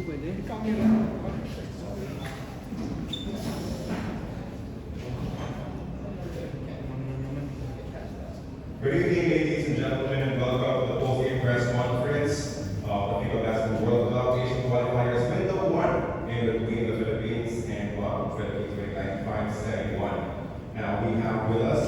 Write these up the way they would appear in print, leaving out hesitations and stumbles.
Good evening, ladies and gentlemen, and welcome to the post-game press conference of the Fiba Basketball World Cup Asian Qualifiers Window 1 in between the Philippines and Guam 2025-71. Now we have with us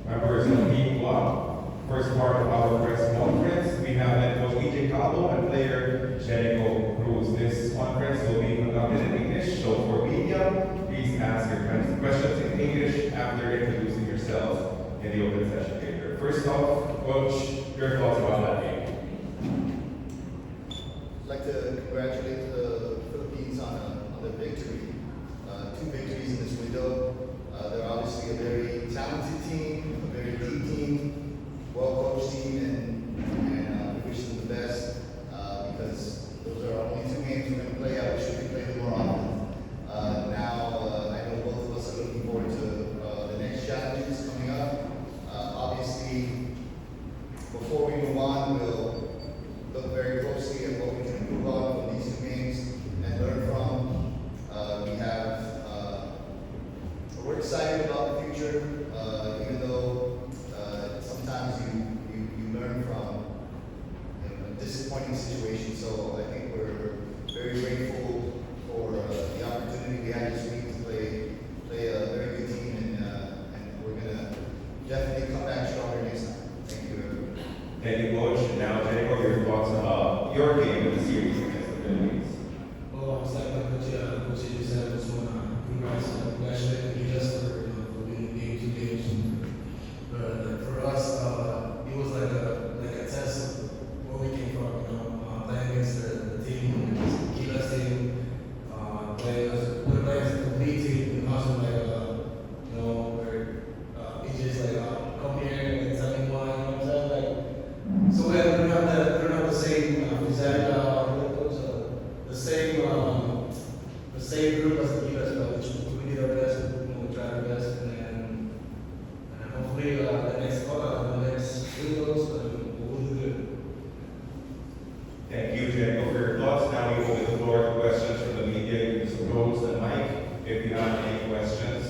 members of Team Guam. First part of our press conference, we have head coach Calvo and player Jericho Cruz. This conference will be conducted in English, so for media, please ask your questions in English after introducing yourselves in the open session later. First off, Coach, your thoughts about that game? I'd like to congratulate the Philippines on their victory. 2 victories in this window. They're obviously a very talented team, a very deep team, well-coached team, and we wish them the best because those are our only 2 games we're going to play. I wish we could play them more often. I know both of us are looking forward to the next challenges coming up. Obviously, before we move on, we'll look very closely at what we can improve on from these 2 games and learn from. We're excited about the future, even though sometimes you learn from a disappointing situation. So I think we're very grateful for the opportunity we had this week to play a very good team, and we're going to definitely come back stronger next time. Thank you, everyone. Thank you, Coach. Now, Jericho, your thoughts about your game in the series against the Philippines? Well, it's like Coach just said, I just want to congratulate the Gilas for winning game 2 games. But for us, it was like a test of where we came from. Playing against the team, Gilas team, playing as a complete team, and also where it's just come here and tell me why, you know what I'm saying? So we don't have the same the same group as the Gilas, but we did our best, we tried our best, and hopefully the next windows we'll do good. Thank you, Jericho, for your thoughts. Now we open the floor to questions from the media. You can just approach the mic if you have any questions.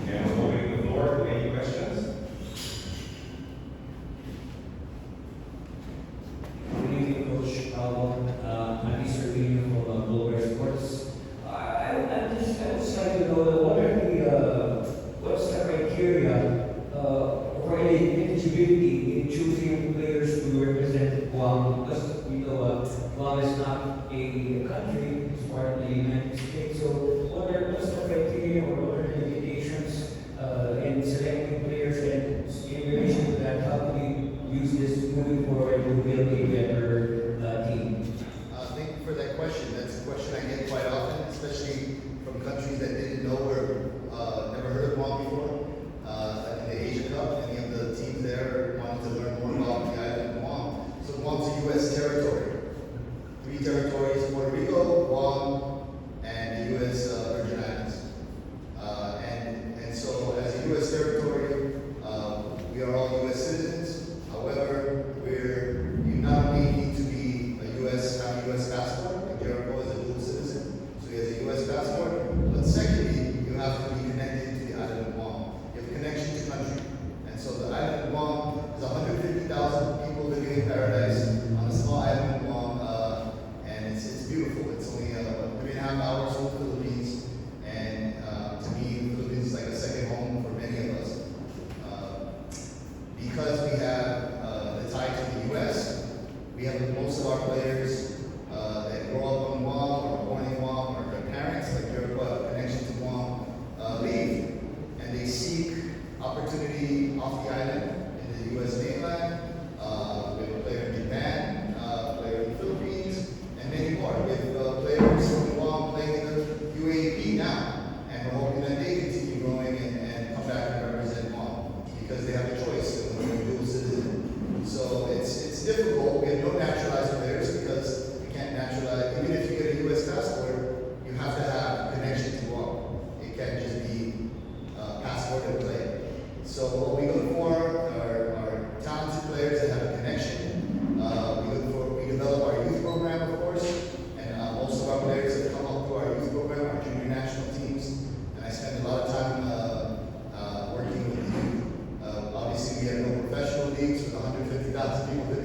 And we're opening the floor to any questions. Good evening, Coach Calvo. I'm Mr. William from Guam'S. I just like to know what's the criteria for eligibility in choosing players to represent Guam, because Guam is not a country, it's part of the United States. So what's the criteria or what are the limitations in selecting players, and in relation to that, how do we use this moving forward to build a better team? Thank you for that question. That's a question I get quite often, especially from countries that didn't know or never heard of Guam before. Like in the Asia Cup, any of the teams there wanted to learn more about the island of Guam. So Guam's a U.S. territory. 3 territories: Puerto Rico, Guam, and the U.S. Virgin Islands. And so as a U.S. territory, we are all U.S. citizens. However, you not only need to be have a U.S. passport, like Jericho is a dual citizen, so he has a U.S. passport, but secondly, you have to be connected to the island of Guam. You have a connection to country. And so the island of Guam is 150,000 people living in paradise on a small island of Guam, and it's beautiful. It's only 3.5 hours from the Philippines, and to me, the Philippines is like a second home for many of us. Because we have the tie to the U.S., we have most of our players that grow up on Guam or born in Guam, or their parents, like Jericho, have a connection to Guam, leave, and they seek opportunity off the island in the U.S. mainland. We have a player in Japan, a player in the Philippines, and many more. We have players from Guam playing in the UAP now, and we're hoping that they continue growing and come back and represent Guam because they have a choice when they're a dual citizen. So it's difficult. We have no naturalized players because we can't naturalize. Even if you get a U.S. passport, you have to have a connection to Guam. It can't just be passport and play. So what we look for are talented players that have a connection. We develop our youth program, of course. people could